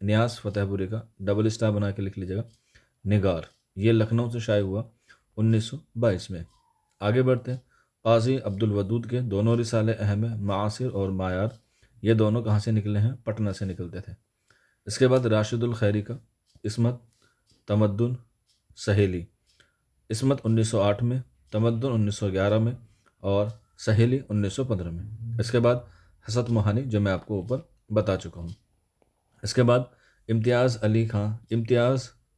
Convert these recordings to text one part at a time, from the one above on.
نیاز فتح پوری کا double star بنا کے لکھ لیجیے گا نگار، یہ لکھنؤ سے شائع ہوا 1922 میں۔ آگے بڑھتے ہیں، قاضی عبد الودود کے دونوں رسالے اہم ہیں، معاصر اور معیار، یہ دونوں کہاں سے نکلے ہیں؟ پٹنہ سے نکلتے تھے۔ اس کے بعد راشد الخیری کا عصمت، تمدن، سہیلی، عصمت 1908 میں، تمدن 1911 میں، اور سہیلی 1915 میں۔ اس کے بعد حسرت موہانی جو میں آپ کو اوپر بتا چکا ہوں۔ اس کے بعد امتیاز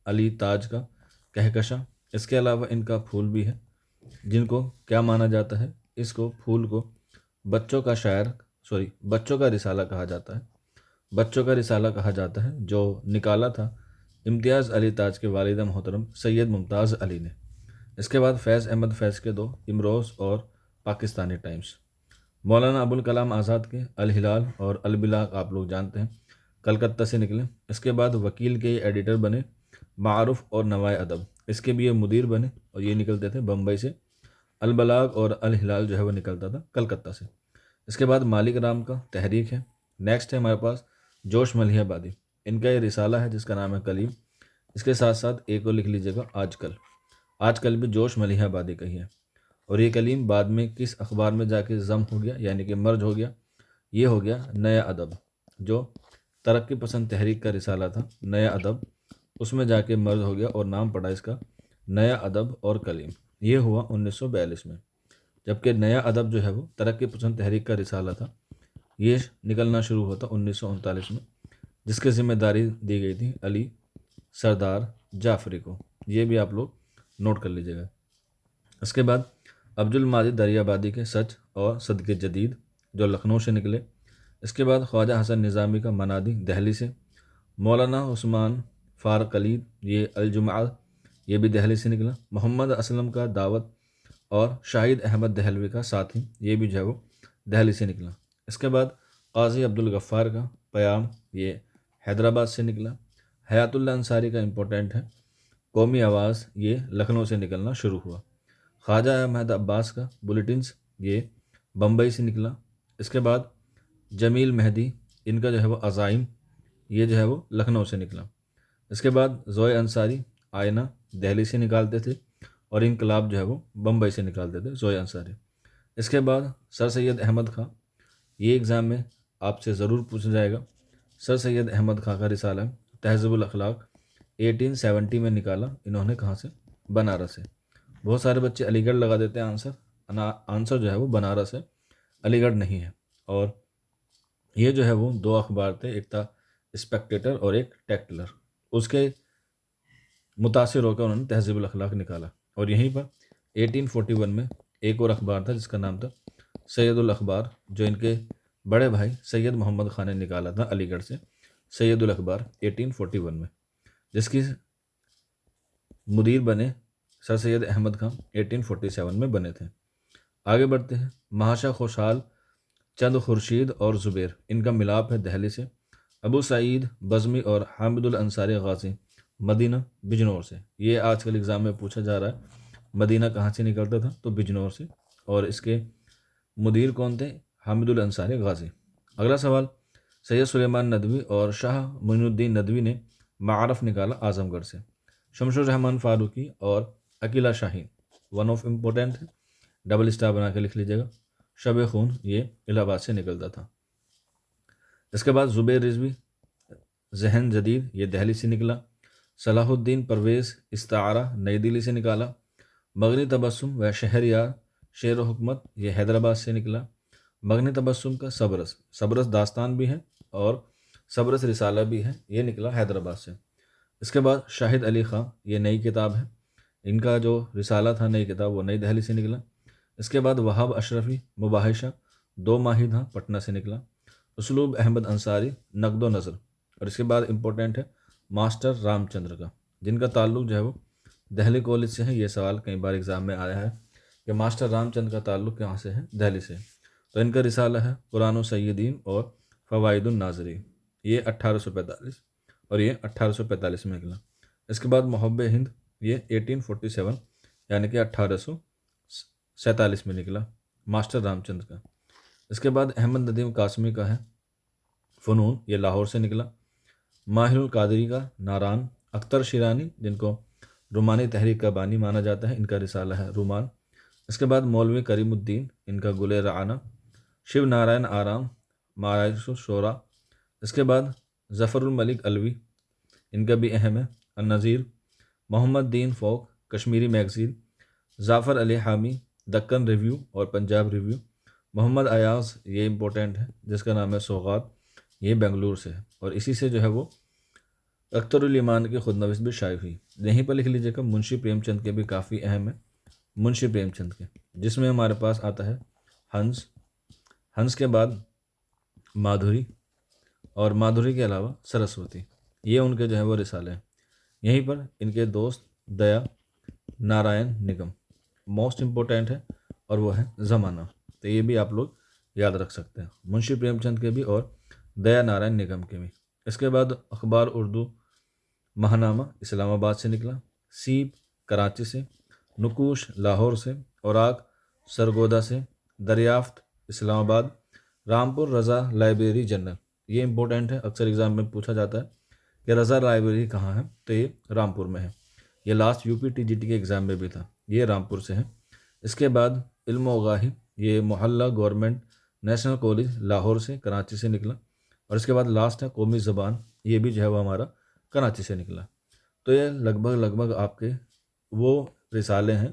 علی تاج کا کہکشاں، اس کے علاوہ ان کا پھول بھی ہے، جن کو کیا مانا جاتا ہے؟ اس کو پھول کو بچوں کا رسالہ کہا جاتا ہے، بچوں کا رسالہ کہا جاتا ہے، جو نکالا تھا امتیاز علی تاج کے والد محترم سید ممتاز علی نے۔ اس کے بعد فیض احمد فیض کے دو امروز اور پاکستانی ٹائمز۔ مولانا ابوالکلام آزاد کے الہلال اور البلاغ آپ لوگ جانتے ہیں، کلکتہ سے نکلے۔ اس کے بعد وکیل کے یہ ایڈیٹر بنے، معروف اور نوائے ادب، اس کے بھی یہ مدیر بنے، اور یہ نکلتے تھے بمبئی سے۔ البلاغ اور الہلال جو ہے وہ نکلتا تھا کلکتہ سے۔ اس کے بعد مالک رام کا تحریک ہے۔ نیکسٹ ہے ہمارے پاس جوش ملیح آبادی، ان کا یہ رسالہ ہے جس کا نام ہے کلیم۔ اس کے ساتھ ساتھ ایک اور لکھ لیجیے گا آج کل بھی جوش ملیح آبادی کا ہی ہے۔ اور یہ کلیم بعد میں کس اخبار میں جا کے ضم ہو گیا، یعنی کہ مرج ہو گیا؟ یہ ہو گیا نیا ادب، جو ترقی پسند تحریک کا رسالہ تھا نیا ادب، اس میں جا کے مرج ہو گیا اور نام پڑا اس کا نیا ادب اور کلیم۔ یہ ہوا 1942 میں، جبکہ نیا ادب جو ہے وہ ترقی پسند تحریک کا رسالہ تھا، یہ نکلنا شروع ہوتا 1939 میں، جس کی ذمہ داری دی گئی تھی علی سردار جعفری کو۔ یہ بھی آپ لوگ نوٹ کر لیجیے گا۔ اس کے بعد عبد الماجد دریابادی کے سچ اور صدق جدید، جو لکھنؤ سے نکلے۔ اس کے بعد خواجہ حسن نظامی کا منادی، دہلی سے۔ مولانا عثمان فارق کلید، یہ الجمعہ، یہ بھی دہلی سے نکلا۔ محمد اسلم کا دعوت اور شاہد احمد دہلوی کا ساتھی، یہ بھی جو ہے وہ دہلی سے نکلا۔ اس کے بعد قاضی عبد الغفار کا پیام، یہ حیدرآباد سے نکلا۔ حیات اللہ انصاری کا امپورٹنٹ ہے قومی آواز، یہ لکھنؤ سے نکلنا شروع ہوا۔ خواجہ احمد عباس کا بلیٹنز، یہ بمبئی سے نکلا۔ اس کے بعد جمیل مہدی، ان کا جو ہے وہ عزائم، یہ جو ہے وہ لکھنؤ سے نکلا۔ اس کے بعد ضوء انصاری، آئینہ، دہلی سے نکالتے تھے، اور انقلاب جو ہے وہ بمبئی سے نکالتے تھے ضوء انصاری۔ اس کے بعد سر سید احمد خاں، یہ ایگزام میں آپ سے ضرور پوچھا جائے گا۔ سر سید احمد خاں کا رسالہ تہذیب الاخلاق 1870 میں نکالا، انہوں نے کہاں سے؟ بنارس سے۔ بہت سارے بچے علی گڑھ لگا دیتے ہیں آنسر جو ہے وہ بنارس ہے، علی گڑھ نہیں ہے۔ اور یہ جو ہے وہ دو اخبار تھے، ایک تھا اسپیکٹیٹر اور ایک ٹیکٹلر، اس کے متاثر ہو کر انہوں نے تہذیب الاخلاق نکالا۔ اور یہیں پر 1841 میں ایک اور اخبار تھا جس کا نام تھا سید الاخبار، جو ان کے بڑے بھائی سید محمد خان نے نکالا تھا علی گڑھ سے، سید الاخبار 1841 میں، جس کی مدیر بنے سر سید احمد خان 1847 میں بنے تھے۔ آگے بڑھتے ہیں، مہاشا خوشحال چند خورشید اور زبیر، ان کا ملاپ ہے دہلی سے۔ ابو سعید بزمی اور حامد الانصاری غازی، مدینہ بجنور سے۔ یہ آج کل اگزام میں پوچھا جا رہا ہے، مدینہ کہاں سے نکلتا تھا؟ تو بجنور سے، اور اس کے مدیر کون تھے؟ حامد الانصاری غازی۔ اگلا سوال، سید سلیمان ندوی اور شاہ معین الدین ندوی نے معارف نکالا اعظم گڑھ سے۔ شمس الرحمن فاروقی اور عقیلہ شاہین، ون آف امپورٹنٹ ہے، ڈبل اسٹار بنا کے لکھ لیجیے گا۔ شب خون، یہ الہ آباد سے نکلتا تھا۔ اس کے بعد زبیر رضوی، ذہن جدید، یہ دہلی سے نکلا۔ صلاح الدین پرویز، استعارہ، نئی دہلی سے نکالا۔ مغنی تبسم و شہریار، شعر و حکمت، یہ حیدرآباد سے نکلا۔ مغنی تبسم کا صبرس داستان بھی ہے اور صبرس رسالہ بھی ہے، یہ نکلا حیدرآباد سے۔ اس کے بعد شاہد علی خاں، یہ نئی کتاب ہے، ان کا جو رسالہ تھا نئی کتاب وہ نئی دہلی سے نکلا۔ اس کے بعد وہاب اشرفی، مباحثہ، دو ماہی تھا، پٹنہ سے نکلا۔ اسلوب احمد انصاری، نقد و نظر، اور اس کے بعد امپورٹنٹ ہے ماسٹر رام چندر کا، جن کا تعلق جو ہے وہ دہلی کالج سے ہے۔ یہ سوال کئی بار ایگزام میں آیا ہے کہ ماسٹر رام چندر کا تعلق کہاں سے ہے؟ دہلی سے۔ تو ان کا رسالہ ہے قرآن و سیدین اور فوائد الناظرین، یہ 1845 اور یہ 1845 میں نکلا۔ اس کے بعد محب ہند، یہ 1847 یعنی کہ 1847 میں نکلا، ماسٹر رام چندر کا۔ اس کے بعد احمد ندیم قاسمی کا ہے فنون، یہ لاہور سے نکلا۔ ماہر القادری کا ناران، اختر شیرانی جن کو رومانی تحریک کا بانی مانا جاتا ہے، ان کا رسالہ ہے رومان۔ اس کے بعد مولوی کریم الدین، ان کا گل رعانہ۔ شیو نارائن آرام، مارائش الشورا۔ اس کے بعد ظفر الملک علوی، ان کا بھی اہم ہے، النظیر۔ محمد دین فوق، کشمیری میگزین۔ ظافر علی حامی، دکن ریویو اور پنجاب ریویو۔ محمد ایاز، یہ امپورٹنٹ ہے، جس کا نام ہے سوغات، یہ بنگلور سے ہے، اور اسی سے جو ہے وہ اختر الایمان کی خود نویس بھی شائع ہوئی۔ یہیں پر لکھ لیجیے گا منشی پریم چند کے بھی کافی اہم ہے، منشی پریم چند کے، جس میں ہمارے پاس آتا ہے ہنس، ہنس کے بعد مادھوری، اور مادھوری کے علاوہ سرسوتی، یہ ان کے جو ہے وہ رسالے ہیں۔ یہیں پر ان کے دوست دیا نارائن نگم موسٹ امپورٹنٹ ہے، اور وہ ہے زمانہ، تو یہ بھی آپ لوگ یاد رکھ سکتے ہیں، منشی پریم چند کے بھی اور دیا نارائن نگم کے بھی۔ اس کے بعد اخبار اردو ماہنامہ اسلام آباد سے نکلا، سیب کراچی سے، نقوش لاہور سے، اوراق سرگودا سے، دریافت اسلام آباد، رامپور رضا لائبریری جنرل، یہ امپورٹنٹ ہے، اکثر ایگزام میں پوچھا جاتا ہے کہ رضا لائبریری کہاں ہے، تو یہ رامپور میں ہے، یہ last U P T G T کے ایگزام میں بھی تھا، یہ رامپور سے ہے۔ اس کے بعد علم و آگاہی، یہ محلہ گورنمنٹ نیشنل کالج لاہور سے، کراچی سے نکلا، اور اس کے بعد لاسٹ ہے قومی زبان، یہ بھی جو ہے وہ ہمارا کراچی سے نکلا۔ تو یہ لگ بھگ آپ کے وہ رسالے ہیں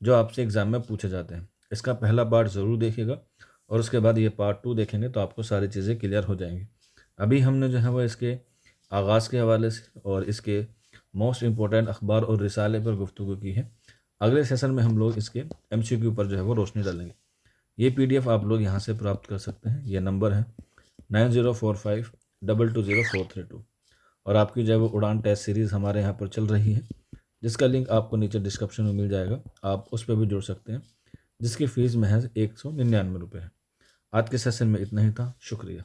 جو آپ سے ایگزام میں پوچھے جاتے ہیں۔ اس کا پہلا پارٹ ضرور دیکھیے گا، اور اس کے بعد یہ پارٹ 2 دیکھیں گے تو آپ کو ساری چیزیں کلیئر ہو جائیں گی۔ ابھی ہم نے جو ہے وہ اس کے آغاز کے حوالے سے اور اس کے موسٹ امپورٹنٹ اخبار اور رسالے پر گفتگو کی ہے۔ اگلے سیشن میں ہم لوگ اس کے MCQ پر جو ہے وہ روشنی ڈالیں گے۔ یہ PDF آپ لوگ یہاں سے پراپت کر سکتے ہیں، یہ نمبر ہے 9045220432، اور آپ کی جو ہے وہ اڑان ٹیسٹ سیریز ہمارے یہاں پر چل رہی ہے، جس کا لنک آپ کو نیچے ڈسکرپشن میں مل جائے گا، آپ اس پہ بھی جڑ سکتے ہیں، جس کی فیس محض 199 روپے ہے۔ آج کے سیشن میں اتنا ہی تھا، شکریہ۔